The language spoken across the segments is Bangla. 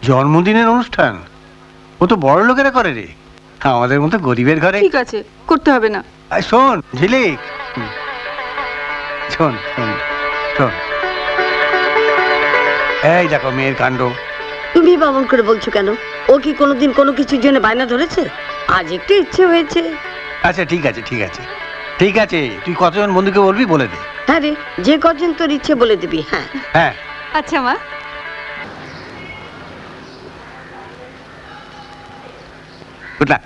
জন্মদিনের অনুষ্ঠান? ও তো বড় লোকেরা করে রে, আমাদের মতো গরিবের ঘরে। ঠিক আছে, করতে হবে না। শোন ঝিলিক, শোন শোন শোন, এই দেখো মেয়ের কাণ্ড। তুমি বাবন করে বলছো কেন? ও কি কোনোদিন কোনো কিছুর জন্য বায়না ধরেছে? আজ একটু ইচ্ছে হয়েছে। আচ্ছা ঠিক আছে ঠিক আছে ঠিক আছে, তুই কতজন বন্ধুকে বলবি বলে দে। হ্যাঁ রে, যে কজন তোর ইচ্ছে বলে দিবি। হ্যাঁ হ্যাঁ আচ্ছা মা। বুঝলা,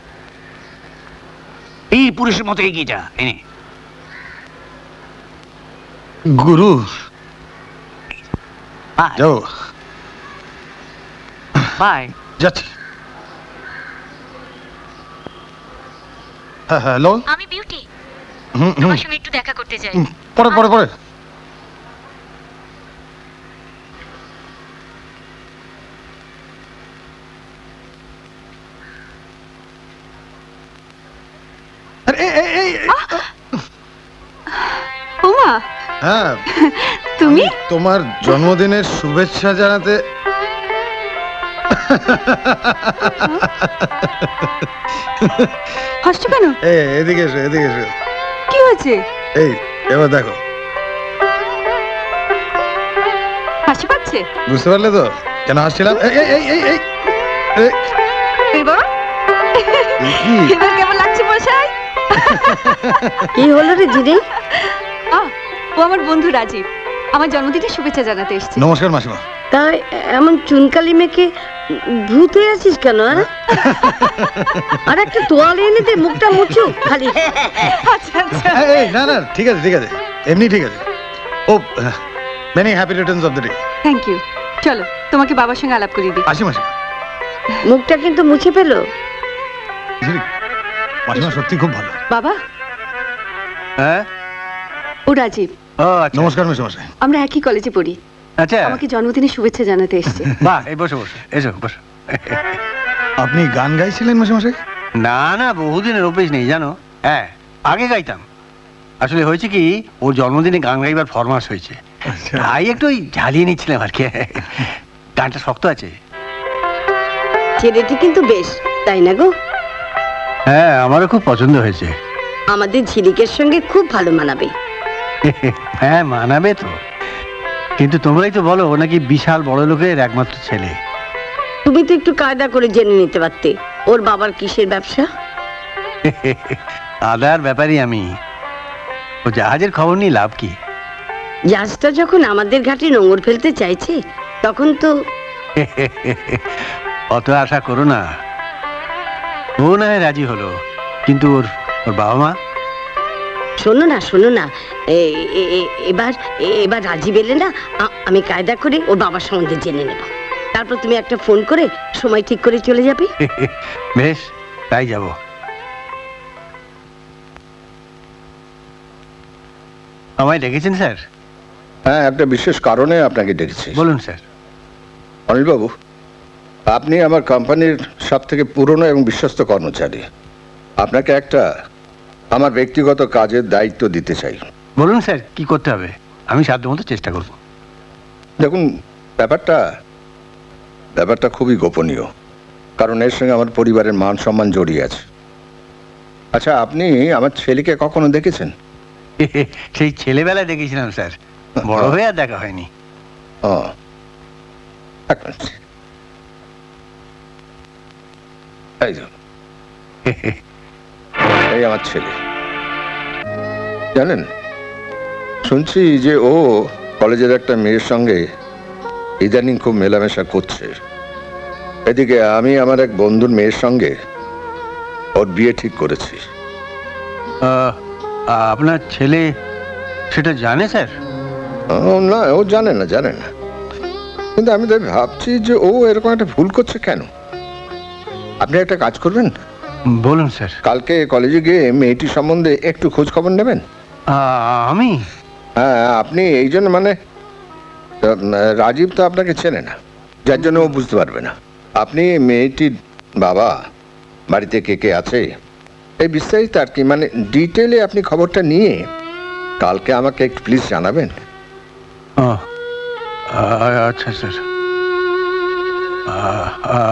এই পুরুষের মতো এগিয়ে যা। এনে গুরু যাও। বাই। যাচ্ছি। হ্যাঁ হ্যালো, আমি বিউটি, তোমার সঙ্গে একটু দেখা করতে চাই। পরে পরে পরে। ওমা, হ্যাঁ তুমি? তোমার জন্মদিনের শুভেচ্ছা জানাতে। হাসছো কেন? এদিকে এসো এদিকে এসো। কি হয়েছে? এই এবার দেখো, হাসি পাচ্ছে? বুঝতে পারলে তো কেন হাসছিলাম? এই এই এই এই এই বাবা, এবার কেমন লাগছে মশাই? কি হলো রে দিদি? ও আমার বন্ধু রাজীব, আমার জন্মদিনের শুভেচ্ছা জানাতে এসেছে। নমস্কার মাসিমা। তাই এমন চুনকালি মেখে ভূত হয়ে আছিস কেন? আর একটা তোয়াল এনে দে, মুখটা মুছু খালি। আচ্ছা আচ্ছা, না না ঠিক আছে ঠিক আছে, এমনি ঠিক আছে। ও many happy returns of the day. Thank you. চলো তোমাকে বাবার সঙ্গে আলাপ করিয়ে দিই। আসি মাসিমা। মুখটা কিন্তু মুছে ফেলো। মাসিমা সত্যি খুব ভালো। বাবা, হ্যাঁ ও রাজীব। ও আচ্ছা, নমস্কার মেসোমশাই। আমরা একই কলেজে পড়ি। আচ্ছা আমাকে জন্মদিনের শুভেচ্ছা জানাতে এসেছে। বাহ, এই বসো বসো, এসো বসো। আপনি গান গাইছিলেন মেসোমশাই? না না, বহুদিনের অভ্যেস নেই জানো। হ্যাঁ আগে গাইতাম, আসলে হয়েছে কি ওর জন্মদিনে গান গাইবার ফরমাস হয়েছে, তাই একটু ওই ঝালিয়ে নিচ্ছিলাম আর কি। গানটা শক্ত আছে। ছেলেটি কিন্তু বেশ, তাই না গো? হ্যাঁ আমারও খুব পছন্দ হয়েছে। আমাদের ঝিলিকের সঙ্গে খুব ভালো মানাবে। হ্যাঁ মানাবে তো, কিন্তু তোমরাই তো বলো ও নাকি বিশাল বড় লোকের একমাত্র ছেলে। তুমি তো একটু কায়দা করে জেনে নিতে পারতে ওর বাবার কিসের ব্যবসা। আদার ব্যাপারই আমি, ও জাহাজের খবর নিয়ে লাভ কি? জাহাজটা যখন আমাদের ঘাটে নোঙর ফেলতে চাইছে তখন তো। অত আশা করো না, ও না হয় রাজি হলো, কিন্তু ওর ওর বাবা মা। শোনো না, এবার এবার রাজীব এলে না, আমি কায়দা করে ওর বাবার সম্বন্ধে জেনে নেব, তারপর তুমি একটা ফোন করে সময় ঠিক করে চলে যাবে। বেশ, তাই যাব। আমায় ডেকেছেন স্যার? হ্যাঁ, একটা বিশেষ কারণে আপনাকে ডেকেছি। বলুন স্যার। অনিলবাবু, আপনি আমার কোম্পানির সব থেকে পুরনো এবং বিশ্বস্ত কর্মচারী। আপনাকে একটা আমার ব্যক্তিগত কাজের দায়িত্ব দিতে চাই। বলুন স্যার, কি করতে হবে? আমি সাধ্যমতো চেষ্টা করব। দেখুন, ব্যাপারটা খুবই গোপনীয়, কারণ এর সঙ্গে আমার পরিবারের মান সম্মান জড়িয়ে আছে। আচ্ছা, আপনি আমার ছেলেকে কখনো দেখেছেন? সেই ছেলেবেলায় দেখেছিলাম স্যার, বড় হয়ে আর দেখা হয়নি। ও, এক মিনিট। এই আমার ছেলে, জানেন, শুনছি যে ও কলেজের একটা মেয়ের সঙ্গে ইদানিং খুব মেলামেশা করছে। এদিকে আমি আমার এক বন্ধুর মেয়ের সঙ্গে ওর বিয়ে ঠিক করেছি। আপনার ছেলে সেটা জানে স্যার? না, ও জানে না, কিন্তু আমি তাই ভাবছি যে ও এরকম একটা ভুল করছে কেন। আপনি একটা কাজ করবেন। বলুন স্যার। কালকে কলেজে গিয়ে মেয়েটি সম্বন্ধে একটু খোঁজ খবর নেবেন। আমি? হ্যাঁ, আপনি এই জন্য, মানে রাজীব তো আপনাকে চেনে না, যার জন্য ও বুঝতে পারবে না। আপনি মেয়েটির বাবা, বাড়িতে কে কে আছে, এই বিস্তারিত আর কি, মানে ডিটেলে আপনি খবরটা নিয়ে কালকে আমাকে একটু প্লিজ জানাবেন। আচ্ছা স্যার,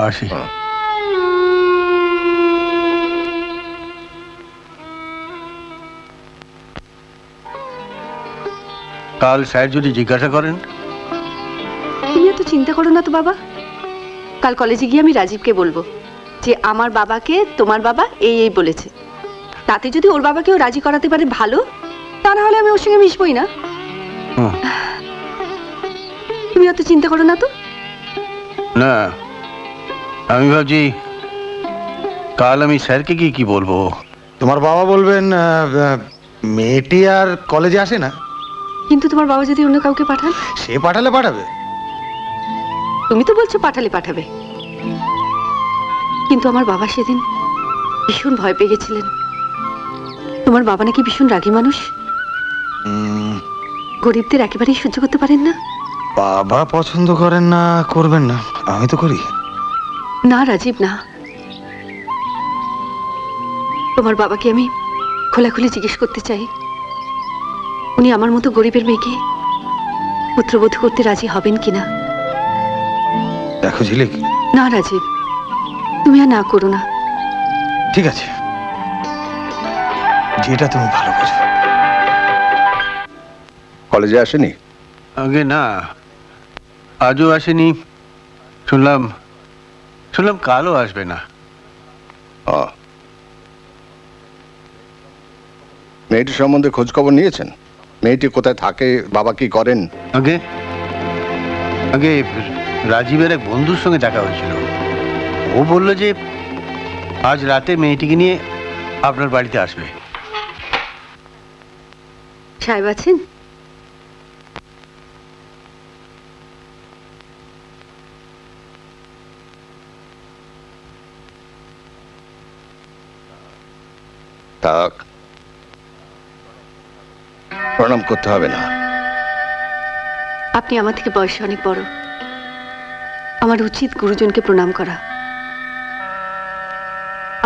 আসি। কাল স্যার যদি জিজ্ঞাসা করেন? তুমি এত চিন্তা করো না তো বাবা। কাল কলেজে গিয়ে আমি রাজীবকে বলবো যে আমার বাবাকে তোমার বাবা এই এই বলেছে। তাতে যদি ওর বাবাকেও রাজি করাতে পারে ভালো, তা না হলে আমি ওর সঙ্গে মিশবই না। তুমি অত চিন্তা করো না তো। না, আমি ভাবছি কাল আমি স্যারকে গিয়ে কি বলবো। তোমার বাবা বলবেন মেয়েটি আর কলেজে আসে না। কিন্তু তোমার বাবা যদি অন্য কাউকে পাঠান? সে পাঠালে পাঠাবে। তুমি তো বলছো পাঠালে পাঠাবে, কিন্তু আমার বাবা সেদিন ভীষণ ভয় পেয়ে গেছিলেন। তোমার বাবা নাকি ভীষণ রাগী মানুষ, গরিবদের একেবারেই সহ্য করতে পারেন না। বাবা পছন্দ করেন না, করবেন না, আমি তো করি। না রাজীব না, তোমার বাবাকে আমি খোলাখুলি জিজ্ঞেস করতে চাই, উনি আমার মতো গরিবের মেয়েকে পুত্রবধূ করতে রাজি হবেন কিনা। দেখো ঝিলিক। না রাজীব, তুমি আর না করো না। ঠিক আছে, যেটা তুমি ভালো করো। কলেজে আসেনি? আগে না, আজও আসেনি। শুনলাম কালও আসবে না। মেয়েটির সম্বন্ধে খোঁজ খবর নিয়েছেন? মেয়েটি কোথায় থাকে, বাবা কি করেন? আগে আগে রাজীবের এক বন্ধুর সঙ্গে দেখা হয়েছিল। ও বলল যে আজ রাতে মেয়েটিকে নিয়ে আপনার বাড়িতে আসবে। সাহেব আছেন? থাক, প্রণাম করতে হবে না। আপনি আমার থেকে বয়সে অনেক বড়, আমার উচিত গুরুজনকে প্রণাম করা।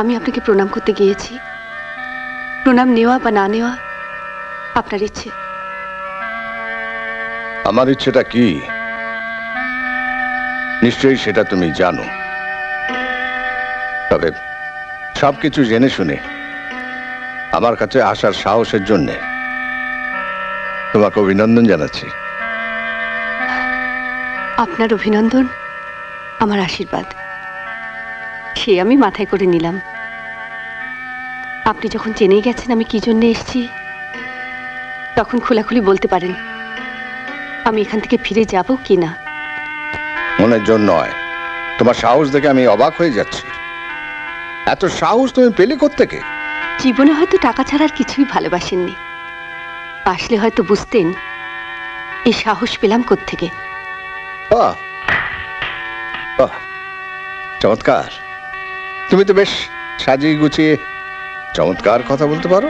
আমি আপনাকে প্রণাম করতে গিয়েছি, প্রণাম নেওয়া বা না নেওয়া আপনার ইচ্ছে। আমার ইচ্ছেটা কি নিশ্চয়ই সেটা তুমি জানো, তবে সবকিছু জেনে শুনে আমার কাছে আসার সাহসের জন্য তোমাকে অভিনন্দন জানাচ্ছি। আপনার অভিনন্দন আমার আশীর্বাদ, সে আমি মাথায় করে নিলাম। আপনি যখন জেনে গেছেন আমি কি জন্য এসেছি, তখন খোলাখুলি বলতে পারেন আমি এখান থেকে ফিরে যাব কি না। মনের জন্য নয়, তোমার সাহস দেখে আমি অবাক হয়ে যাচ্ছি। এত সাহস তুমি পেলে কোত্থেকে? জীবনে হয়তো টাকা ছাড়া আর কিছুই ভালোবাসেননি, আসলে হয়তো বুঝতেন এই সাহস পেলাম কোত্থেকে। বাহ বাহ, চমৎকার। তুমি তো বেশ সাজিয়ে গুছিয়ে চমৎকার কথা বলতে পারো।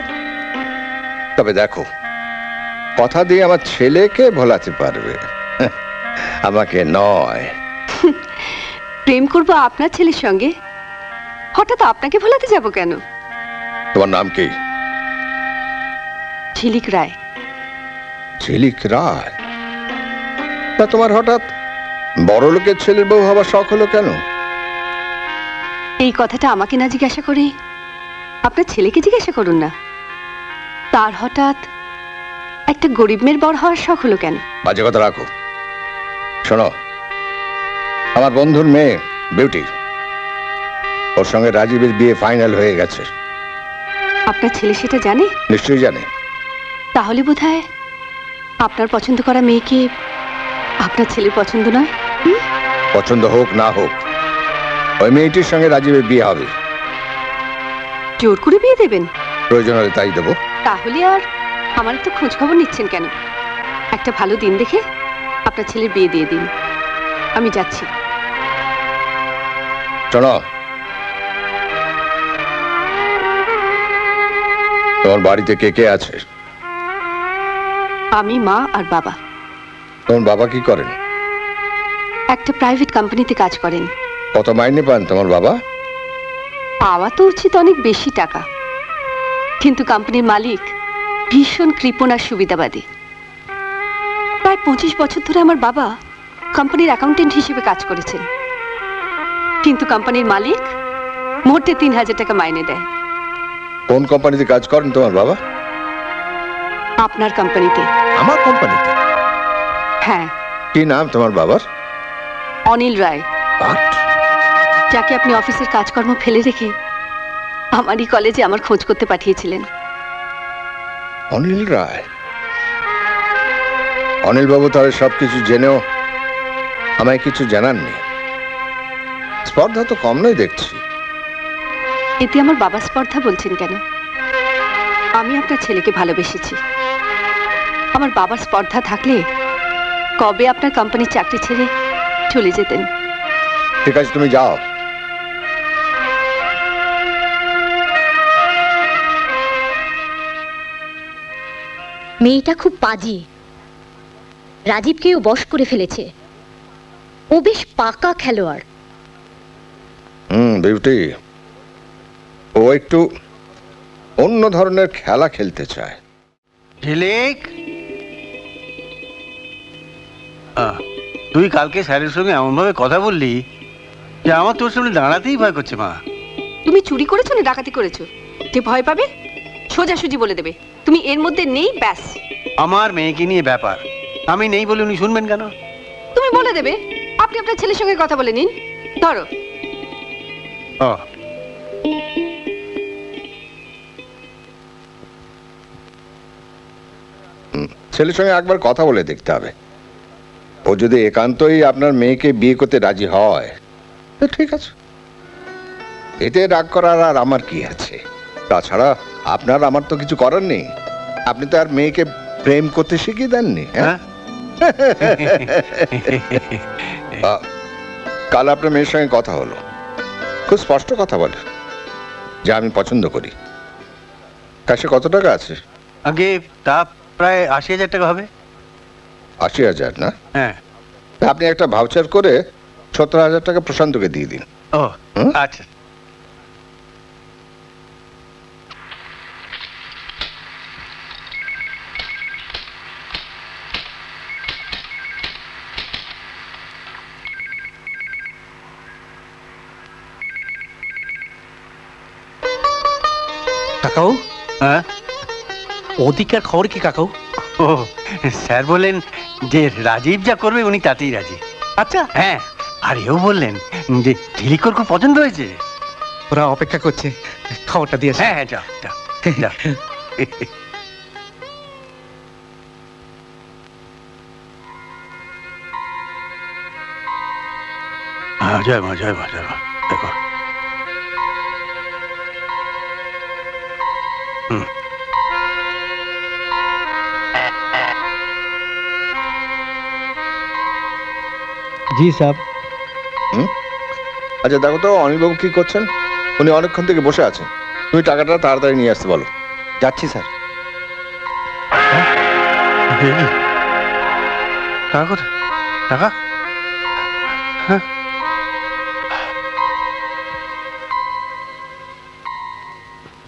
তবে দেখো, কথা দিয়ে আমার ছেলেকে ভোলাতে পারবে, আমাকে নয়। প্রেম করবো আপনার ছেলের সঙ্গে, হঠাৎ আপনাকে ভোলাতে যাব কেন? তোমার নাম কি? ঝিলিক রায়। ঝিলিক রায়? তা তোমার হঠাৎ বড় লোকের ছেলের বউ হবার শখ হলো কেন? এই কথাটা আমাকে না জিজ্ঞাসা করে আপনার ছেলেকে জিজ্ঞাসা করুন না। তার হঠাৎ একটা গরিব মেয়ের বর হওয়ার শখ হলো কেন? বাজে কথা রাখো। শোনো, আমার বন্ধুর মেয়ে বিউটি, ওর সঙ্গে রাজীবের বিয়ে ফাইনাল হয়ে গেছে। আপনার ছেলে সেটা জানে? নিশ্চয়ই জানে। তাহলে বোধহয় আপনার পছন্দ করা মেয়েকে আপনার ছেলের পছন্দ নয়। পছন্দ হোক না হোক, ওই মেয়েটির সঙ্গে রাজীবের বিয়ে হবে। জোর করে বিয়ে দেবেন? প্রয়োজন হলে তাই দেবো। তাহলে আর আমার একটু খোঁজ খবর নিচ্ছেন কেন? একটা ভালো দিন দেখে আপনার ছেলের বিয়ে দিয়ে দিন, আমি যাচ্ছি। শোনো, তোমার বাড়িতে কে কে আছে? আমি, মা আর বাবা। তোমার বাবা কি করেন? একটা প্রাইভেট কোম্পানিতে কাজ করেন। কত মাইনে পান তোমার বাবা? পাওয়া তো উচিত অনেক বেশি টাকা, কিন্তু কোম্পানির মালিক ভীষণ কৃপণ আর সুবিধাবাদী। প্রায় 25 বছর ধরে আমার বাবা কোম্পানির অ্যাকাউন্টেন্ট হিসেবে কাজ করেছেন। কিন্তু কোম্পানির মালিক মুহূর্তে 3000 টাকা মাইনে দেয়। কোন কোম্পানিতে কাজ করেন তোমার বাবা? আপনার কোম্পানিতে। আমার কোম্পানিতে? হ্যাঁ। কি নাম তোমার বাবার? অনিল রায়। যাকে আপনি অফিসের কাজকর্ম ফেলে রেখে আমারই কলেজে আমার খোঁজ করতে পাঠিয়েছিলেন। অনিল রায়? অনিল বাবু তাহলে সবকিছু জেনেও আমায় কিছু জানাননি। স্পর্ধা তো কম নয় দেখছি। এতে আমার বাবা স্পর্ধা বলছেন কেন? আমি আপনার ছেলেকে ভালোবেসেছি। আমার বাবার স্পর্ধা থাকলে কবে আপনার কোম্পানির চাকরি ছেড়ে চলে যেতেন। ঠিক আছে, তুমি যাও। মেয়েটা খুব পাজি। রাজীবকেও বশ করে ফেলেছে। ও বেশ পাকা খেলোয়াড়। বিউটি, ও একটু অন্য ধরনের খেলা খেলতে চায়। ঝিলিক, তুই কালকে স্যারের সঙ্গে এমন ভাবে কথা বললি যে আমার তোর সামনে দাঁড়াতেই ভয় করছে মা। তুমি চুরি করেছো না ডাকাতি করেছো যে ভয় পাবে? সোজাসুজি বলে দেবে তুমি এর মধ্যে নেই, ব্যাস। আমার মেয়েকে নিয়ে ব্যাপার, আমি নেই বলে উনি শুনবেন কেন? তুমি বলে দেবে। আপনি আপনার ছেলের সঙ্গে কথা বলে নিন। ধরো। ছেলের সঙ্গে একবার কথা বলে দেখতে হবে। ও যদি একান্তই আপনার মেয়েকে বিয়ে করতে রাজি হয় তো ঠিক আছে, এতে রাগ করার আর আমার কি আছে? তাছাড়া আপনার আমার তো কিছু করার নেই। আপনি তো আর মেয়েকে প্রেম করতে শিখিয়ে দেননি। হ্যাঁ, কাল আপনার মেয়ের সঙ্গে কথা হলো, খুব স্পষ্ট কথা বলে যে আমি পছন্দ করি। কাছে কত টাকা আছে? আগে তা প্রায় 80,000 টাকা হবে। 80,000 না? হ্যাঁ। আপনি একটা ভাউচার করে 17,000 টাকা প্রশান্তকে দিয়ে দিন। ও আচ্ছা। কাকাও, হ্যাঁ ওদিককার খবর কি কাকাও? ও স্যার বললেন যে রাজীব যা করবে উনি তাতেই রাজি। আচ্ছা, হ্যাঁ, আর এও বললেন যে ঝিলিকর খুব পছন্দ হয়েছে। ওরা অপেক্ষা করছে, খবরটা দিয়েছে। হ্যাঁ হ্যাঁ, যাও যাও যাও। জয় মা, জয় মা, জয় মা। দেখো জি সাহেব। আচ্ছা দেখো তো অনিলবাবু কি করছেন। উনি অনেকক্ষণ থেকে বসে আছেন। তুমি টাকাটা তাড়াতাড়ি নিয়ে আসতে বলো। যাচ্ছি স্যার। টাকা কোথায়? টাকা? হ্যাঁ,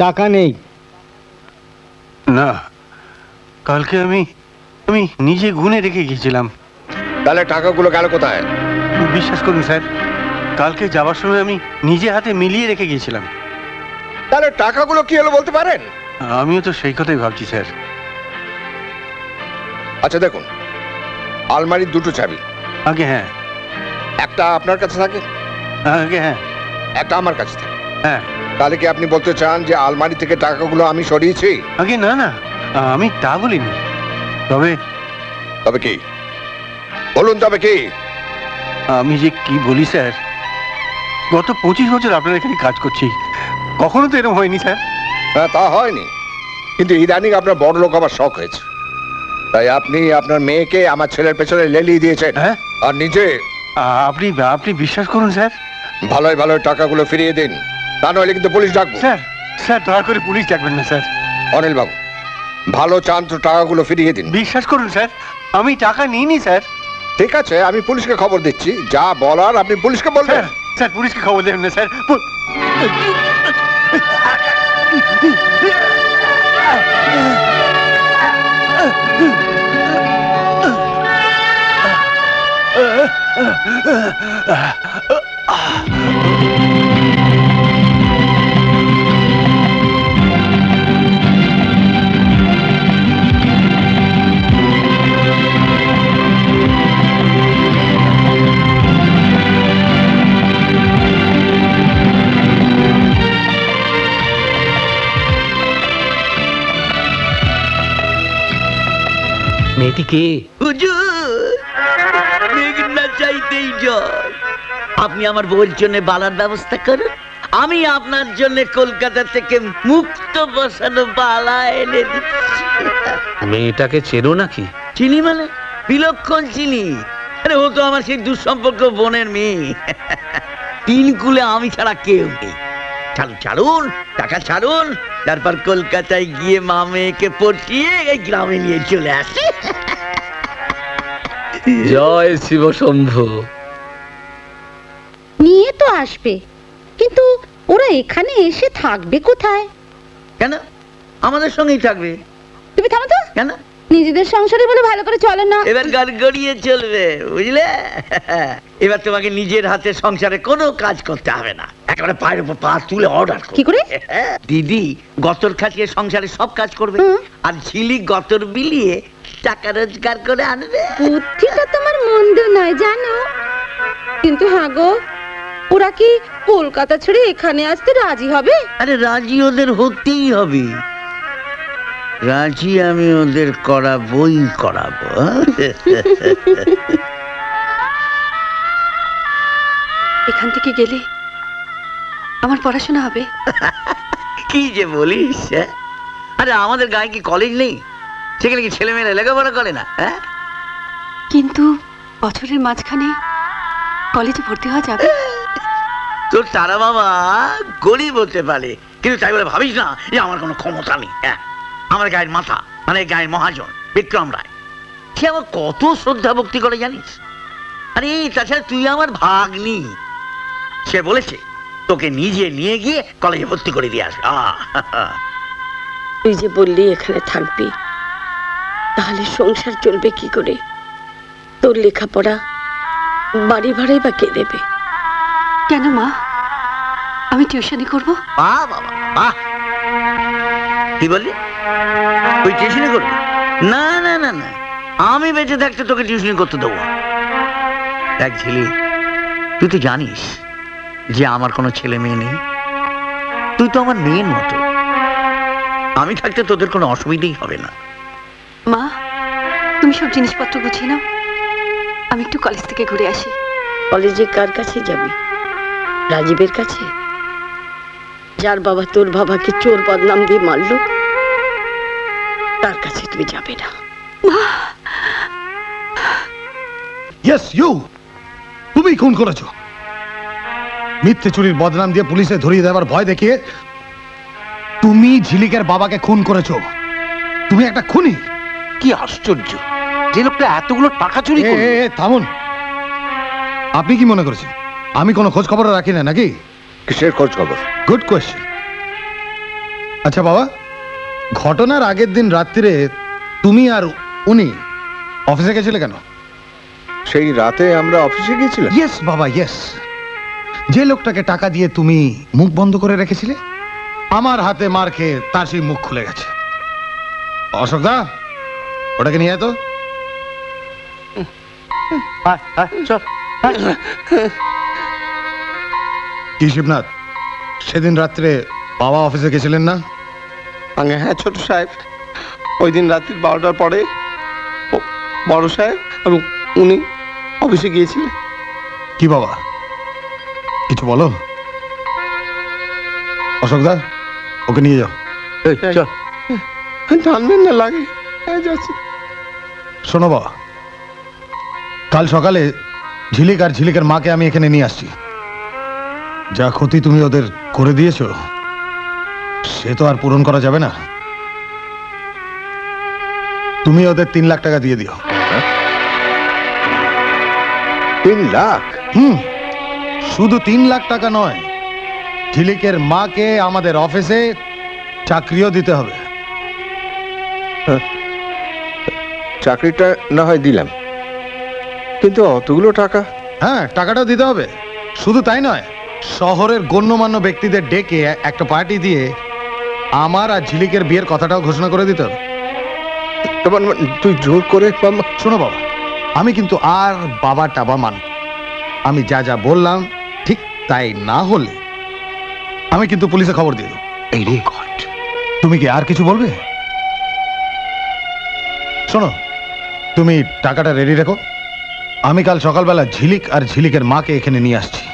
টাকা নেই। না, কালকে আমি নিজে গুনে রেখে গিয়েছিলাম। তাহলে টাকাগুলো গেল কোথায়? বিশ্বাস করুন স্যার, কালকে যাওয়ার সময় আমি নিজে হাতে মিলিয়ে রেখে গিয়েছিলাম। তাহলে টাকাগুলো কি হলো বলতে পারেন? আমিও তো সেই কথাই ভাবছি স্যার। আচ্ছা দেখুন, আলমারির দুটো চাবি। আগে হ্যাঁ। একটা আপনার কাছে থাকে, আগে হ্যাঁ। একটা আমার কাছে থাকে। হ্যাঁ। তাহলে কি আপনি বলতে চান যে আলমারি থেকে টাকাগুলো আমি সরিয়েছি? আগে না না, আমি তা বলিনি। তবে তবে কি বলুন, তবে কি? আমি যে কি বলি স্যার, গত 25 বছর আপনার এখানে কাজ করছি, কখনো তো এরকম হয়নি স্যার। হ্যাঁ, তা হয়নি, কিন্তু ইদানিং আপনার বড় লোক আবার শখ হয়েছে, তাই আপনি আপনার মেয়েকে আমার ছেলের পেছনে লেলিয়ে দিয়েছেন। হ্যাঁ, আর নিজে আপনি বিশ্বাস করুন স্যার। ভালোই ভালো টাকাগুলো ফিরিয়ে দিন, তা নইলে কিন্তু পুলিশ ডাকবো। স্যার স্যার, দয়া করে পুলিশ ডাকবেন না স্যার। অনিল বাবু, ভালো চান তো টাকাগুলো ফিরিয়ে দিন। বিশ্বাস করুন স্যার, আমি টাকা নিইনি স্যার। ঠিক আছে, আমি পুলিশকে খবর দিচ্ছি, যা বলার আপনি পুলিশকে বলবেন। স্যার পুলিশকে খবর দেবেন না স্যার। মেয়েটি কে? মেঘনা চাইতেই জল। আপনি আমার বউয়ের জন্য বালার ব্যবস্থা করুন, আমি আপনার জন্য কলকাতা থেকে মুক্ত বসানো বালা এনে দিচ্ছি। মেয়েটাকে চেনো নাকি? চিনি মানে বিলক্ষণ চিনি। আরে ও তো আমার সেই দুঃসম্পর্ক বোনের মেয়ে। তিন কুলে আমি ছাড়া কেউ নেই। ছাড়ুন ছাড়ুন, টাকা ছাড়ুন, তারপর কলকাতায় গিয়ে মা মেয়েকে পটিয়ে এই গ্রামে নিয়ে চলে আসে। জয় শিব শম্ভু। নিয়ে তো আসবে, কিন্তু ওরা এখানে এসে থাকবে কোথায়? কেন? আমাদের সঙ্গেই থাকবে। তুমি থামো তো। কেন? নিজেদের সংসারে বলে ভালো করে চলে না। এবার গান গড়িয়ে চলবে, বুঝলে? এবার তোমাকে নিজের হাতে সংসারে কোনো কাজ করতে হবে না, একেবারে পায়ের উপর পা তুলে অর্ডার। কি করে? দিদি গতর খাটিয়ে সংসারে সব কাজ করবে, আর ঝিলি গতর বিলিয়ে টাকা রোজগার করে আনবে। বুদ্ধিটা তোমার মন্দ নয় জানো, কিন্তু হ্যাঁ গো, ওরা কি কলকাতা ছেড়ে এখানে আসতে রাজি হবে? আরে রাজি ওদের হতেই হবে, রাজি আমি ওদের করাবই করাবো। এখান থেকে গেলে আমার পড়াশোনা হবে। কি যে বলিস? আরে আমাদের গায়ে কি কলেজ নেই? সেখানে কি ছেলে মেয়েরা লেখাপড়া করে না? কিন্তু বছরের মাঝখানে কলেজে ভর্তি হওয়া যাবে? তোর তারা বাবা গরিব হতে পারে, কিন্তু তাই বলে ভাবিস না যে আমার কোনো ক্ষমতা নেই। আমার গায়ের মাথা, মানে গায়ের মহাজন বিক্রম রায়, সে আমার কত শ্রদ্ধা ভক্তি করে জানিস? আরে তাছাড়া তুই আমার ভাগ্নি, সে বলেছে তোকে নিজে নিয়ে গিয়ে কলেজে ভর্তি করে দিয়ে আসবে। তুই যে বললি এখানে থাকবি, তাহলে সংসার চলবে কি করে? তোর লেখাপড়া, বাড়ি ভাড়াই বা কে দেবে? কেন মা, আমি টিউশনি করব। বাহ বাবা বাহ, কি বললি? তুই টিউশনি করবি? না না না না, আমি বেঁচে থাকতে তোকে টিউশনি করতে দেবো। দেখ ঝিলি, তুই তো জানিস যে আমার কোনো ছেলে মেয়ে নেই, তুই তো আমার মেয়ের মতো, আমি থাকতে তোদের কোনো অসুবিধাই হবে না। মা, তুমি সব জিনিসপত্র গুছিয়ে নাও, আমি একটু কলেজ থেকে ঘুরে আসি। কলেজে কার কাছে যাবি? রাজীবের কাছে, যার বাবা তোর বাবাকে চোর বদনাম দিয়ে মারলো, তার কাছে তুই যাবে না। ইয়েস ইউ, তুমি খুন করেছো। মিথ্যে চুরির বদনাম দিয়ে পুলিশে ধরিয়ে দেওয়ার ভয় দেখিয়ে তুমি ঝিলিকের বাবাকে খুন করেছো। তুমি একটা খুনি। কি আশ্চর্য, যে লোকটা এতগুলো টাকা চুরি করে। থামুন, আপনি কি মনে করেছেন আমি কোনো খোঁজ খবর রাখি না নাকি? কিসের খোঁজ খবর? Good question. আচ্ছা বাবা, ঘটনার আগের দিন রাত্রিরে তুমি আর উনি অফিসে গেছিলে কেন? সেই রাতে আমরা অফিসে গিয়েছিলাম। ইয়েস বাবা ইয়েস, যে লোকটাকে টাকা দিয়ে তুমি মুখ বন্ধ করে রেখেছিলে, আমার হাতে মার খেয়ে তার সেই মুখ খুলে গেছে। অশোকদা, ওটাকে নিয়ে তো। কি শিবনাথ, সেদিন রাত্রে বাবা অফিসে গেছিলেন না? হ্যাঁ ছোট সাহেব, ওই দিন রাত্রি 12টার পরে বড় সাহেব আর উনি অফিসে গিয়েছিলেন। কি বাবা, কিছু বলো। অশোকদা, ওকে নিয়ে যাও। টানবেন না, লাগে যাচ্ছি। শোনো বাবা, কাল সকালে ঝিলিক আর ঝিলিকের মাকে আমি এখানে নিয়ে আসছি। যা ক্ষতি তুমি ওদের করে দিয়েছো সে তো আর পূরণ করা যাবে না। তুমি ওদের 3 লাখ টাকা দিয়ে দিও। 3 লাখ? শুধু 3 লাখ টাকা নয়, ঝিলিকের মাকে আমাদের অফিসে চাকরিও দিতে হবে। চাকরিটা না হয় দিলাম, কিন্তু অতগুলো টাকা? হ্যাঁ, টাকাটাও দিতে হবে। শুধু তাই নয়, শহরের গণ্যমান্য ব্যক্তিদের ডেকে একটা পার্টি দিয়ে আমার আর ঝিলিকের বিয়ের কথাটাও ঘোষণা করে দিত। তুই জোর করে শোনো বাবা, আমি কিন্তু আর বাবা টাবা মান, আমি যা যা বললাম ঠিক তাই না হলে আমি কিন্তু পুলিশে খবর দিয়ে দেবো। এই রে গড, তুমি কি আর কিছু বলবে? শোনো, তুমি টাকাটা রেডি রেখো, আমি কাল সকালবেলা ঝিলিক আর ঝিলিকের মাকে এখানে নিয়ে আসছি।